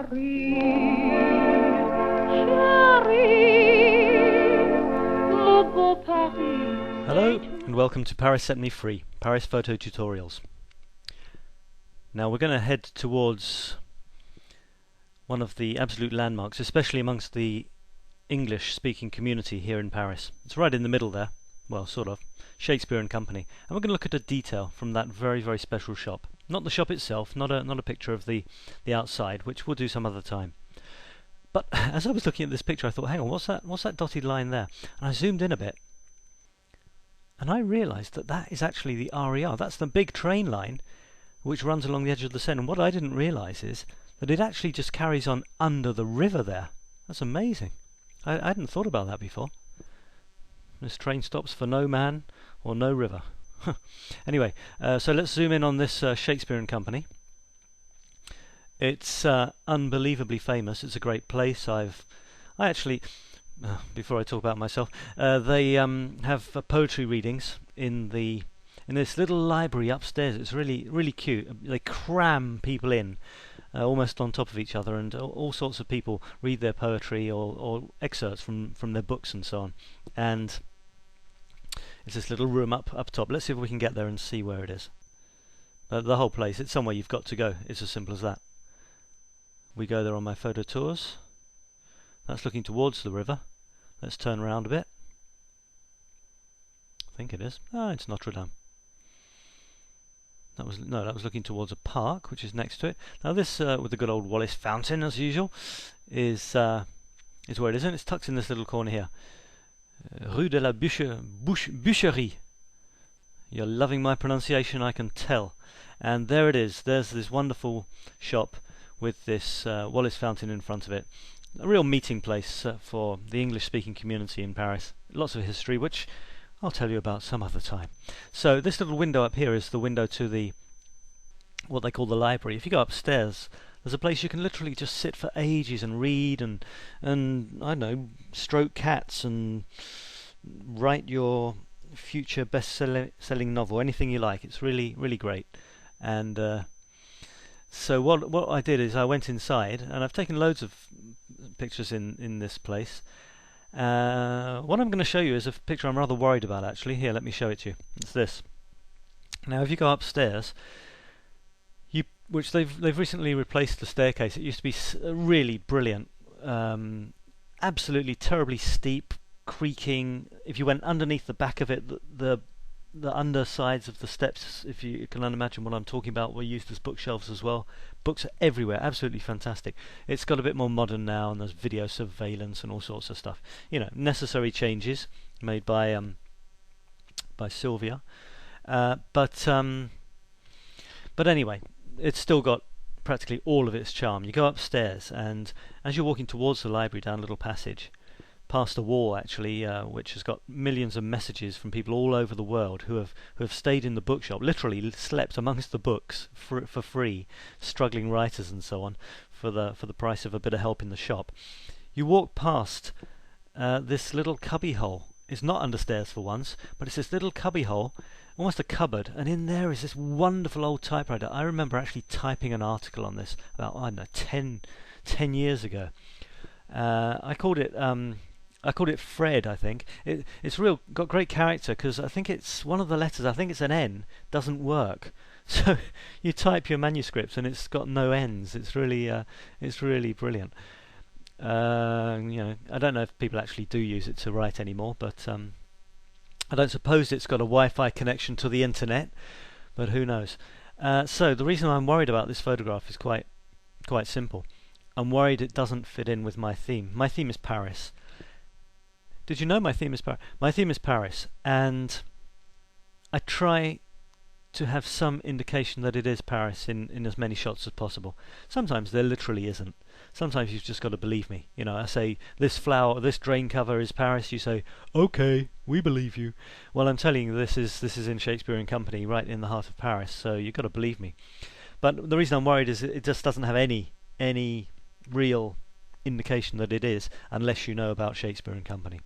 Hello and welcome to Paris Set Me Free, Paris Photo Tutorials. Now we're going to head towards one of the absolute landmarks, especially amongst the English-speaking community here in Paris. It's right in the middle there, well, sort of, Shakespeare and Company. And we're going to look at a detail from that very, very special shop. Not the shop itself, not a picture of the outside, which we'll do some other time. But as I was looking at this picture, I thought, hang on, what's that dotted line there? And I zoomed in a bit, and I realised that that is actually the RER. That's the big train line which runs along the edge of the Seine. And what I didn't realise is that it actually just carries on under the river there. That's amazing. I hadn't thought about that before. This train stops for no man or no river. Anyway, so let's zoom in on this Shakespeare and Company. It's unbelievably famous. It's a great place. I actually, before I talk about myself, they have poetry readings in this little library upstairs. It's really cute. They cram people in, almost on top of each other, and all sorts of people read their poetry or excerpts from their books and so on. And it's this little room up top. Let's see if we can get there and see where it is. The whole place, it's somewhere you've got to go. It's as simple as that. We go there on my photo tours. That's looking towards the river. Let's turn around a bit. I think it is. Ah, it's Notre Dame. That was looking towards a park which is next to it. Now this, with the good old Wallace fountain as usual, is where it is, and it's tucked in this little corner here. Rue de la Bûcherie. You're loving my pronunciation, I can tell. And there it is. There's this wonderful shop with this Wallace fountain in front of it. A real meeting place for the English-speaking community in Paris. Lots of history, which I'll tell you about some other time. So this little window up here is the window to what they call the library. If you go upstairs, there's a place you can literally just sit for ages and read and I don't know, stroke cats and write your future best-selling novel, anything you like. It's really great. And so what I did is I went inside, and I've taken loads of pictures in this place. What I'm going to show you is a picture I'm rather worried about, actually. Here, let me show it to you. It's this. Now, if you go upstairs, which they've recently replaced the staircase. It used to be really brilliant, absolutely terribly steep, creaking. If you went underneath the back of it, the undersides of the steps, if you can imagine what I'm talking about, were used as bookshelves as well. Books are everywhere, absolutely fantastic. It's got a bit more modern now, and there's video surveillance and all sorts of stuff. You know, necessary changes made by Sylvia. But anyway, it's still got practically all of its charm. You go upstairs, and as you're walking towards the library down a little passage, past a wall actually, which has got millions of messages from people all over the world who have stayed in the bookshop, literally slept amongst the books for free, struggling writers and so on, for the price of a bit of help in the shop. You walk past this little cubby hole. It's not under stairs for once, but it's this little cubby hole, almost a cupboard, and in there is this wonderful old typewriter. I remember actually typing an article on this about, I don't know, 10 years ago. I called it Fred, I think. It's got great character, because I think it's one of the letters, I think it's an N, doesn't work. So you type your manuscripts and it's got no N's. It's really brilliant. You know, I don't know if people actually do use it to write anymore, but I don't suppose it's got a Wi-Fi connection to the internet, but who knows. So the reason I'm worried about this photograph is quite simple. I'm worried it doesn't fit in with my theme. My theme is Paris. Did you know my theme is Paris? My theme is Paris, and I try to have some indication that it is Paris in as many shots as possible. Sometimes there literally isn't. Sometimes you've just got to believe me. You know, I say, this drain cover is Paris. You say, okay, we believe you. Well, I'm telling you, this is in Shakespeare and Company, right in the heart of Paris, so you've got to believe me. But the reason I'm worried is it just doesn't have any real indication that it is, unless you know about Shakespeare and Company.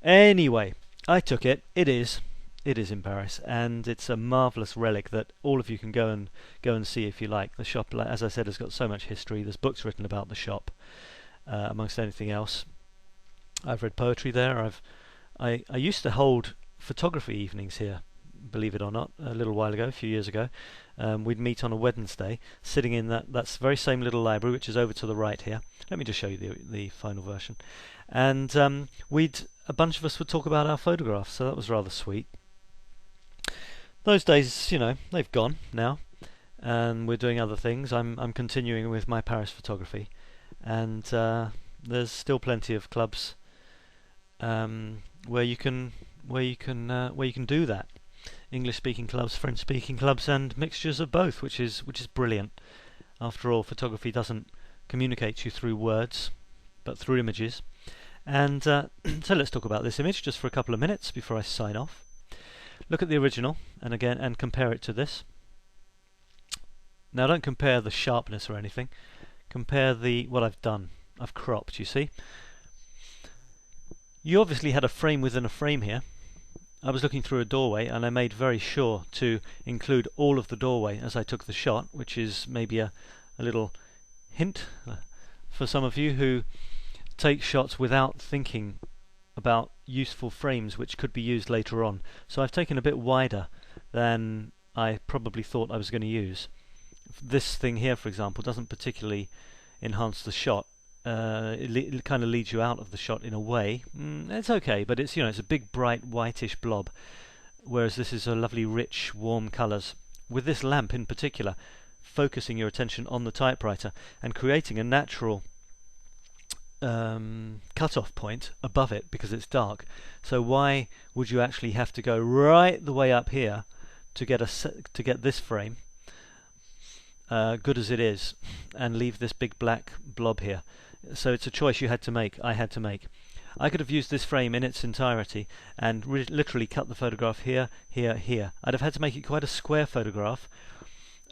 Anyway, I took it. It is. It is in Paris, and it's a marvellous relic that all of you can go and see if you like. The shop, as I said, has got so much history. There's books written about the shop, amongst anything else. I've read poetry there. I used to hold photography evenings here, believe it or not, a little while ago, a few years ago. We'd meet on a Wednesday, sitting in that's very same little library, which is over to the right here. Let me just show you the final version. And a bunch of us would talk about our photographs, so that was rather sweet. Those days, they've gone now, and we're doing other things. I'm continuing with my Paris photography, and there's still plenty of clubs where you can do that. English-speaking clubs, French-speaking clubs, and mixtures of both, which is brilliant. After all, photography doesn't communicate to you through words, but through images. And so let's talk about this image just for a couple of minutes before I sign off. Look at the original, and compare it to this. Now, don't compare the sharpness or anything. Compare what I've done. I've cropped, you see. You obviously had a frame within a frame here. I was looking through a doorway, and I made very sure to include all of the doorway as I took the shot, which is maybe a little hint for some of you who take shots without thinking about useful frames which could be used later on. So I've taken a bit wider than I probably thought I was going to use. This thing here, for example, doesn't particularly enhance the shot. It kind of leads you out of the shot in a way. It's okay, but it's a big bright whitish blob, whereas this is a lovely rich warm colours. With this lamp in particular, focusing your attention on the typewriter and creating a natural cut-off point above it because it's dark. So why would you actually have to go right the way up here to get this frame, good as it is, and leave this big black blob here? So it's a choice you had to make. I had to make. I could have used this frame in its entirety and literally cut the photograph here, here, here. I'd have had to make it quite a square photograph.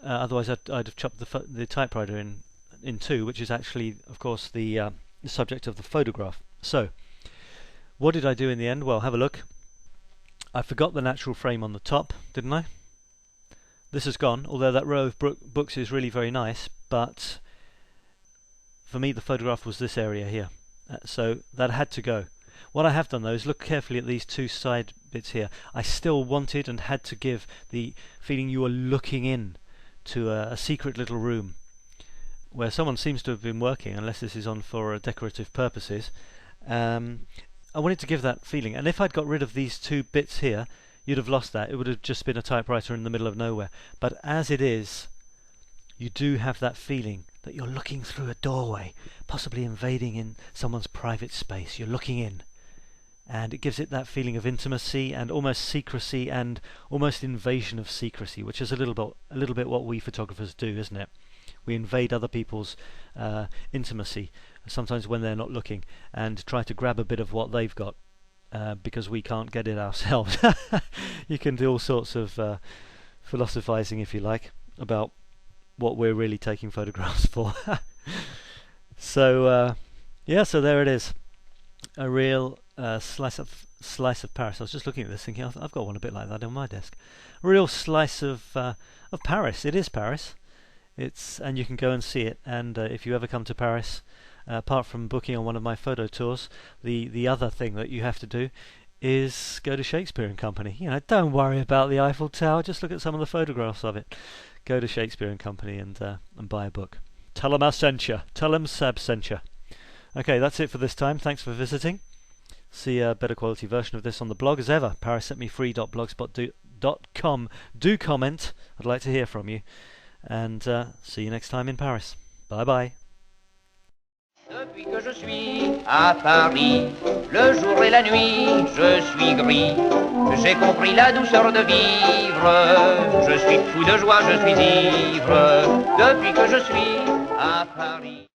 Otherwise, I'd have chopped the typewriter in two, which is actually, of course, the subject of the photograph. So, what did I do in the end? Well, have a look. I forgot the natural frame on the top, didn't I? This has gone, although that row of books is really very nice, but for me the photograph was this area here. So that had to go. What I have done though is look carefully at these two side bits here. I still wanted and had to give the feeling you are looking in to a secret little room where someone seems to have been working, unless this is on for decorative purposes. I wanted to give that feeling, and if I'd got rid of these two bits here, you'd have lost that. It would have just been a typewriter in the middle of nowhere. But as it is, you do have that feeling that you're looking through a doorway, possibly invading in someone's private space. You're looking in, and it gives it that feeling of intimacy and almost secrecy and almost invasion of secrecy, which is a little bit what we photographers do, isn't it? We invade other people's intimacy, sometimes when they're not looking, and try to grab a bit of what they've got because we can't get it ourselves. You can do all sorts of philosophizing, if you like, about what we're really taking photographs for. So yeah, so there it is, a real slice of Paris. I was just looking at this thinking I've got one a bit like that on my desk. A real slice of Paris. It is Paris. And you can go and see it. And if you ever come to Paris, apart from booking on one of my photo tours, the other thing that you have to do is go to Shakespeare and Company. Don't worry about the Eiffel Tower. Just look at some of the photographs of it. Go to Shakespeare and Company and buy a book. Tell them I sent you. Tell them Sab sent you. Okay, that's it for this time. Thanks for visiting. See a better quality version of this on the blog as ever. parissetmefree.blogspot.com. Do comment. I'd like to hear from you. And see you next time in Paris. Bye bye. Depuis que je suis à Paris, le jour et la nuit, je suis gris. J'ai compris la douceur de vivre. Je suis fou de joie, je suis ivre. Depuis que je suis à Paris.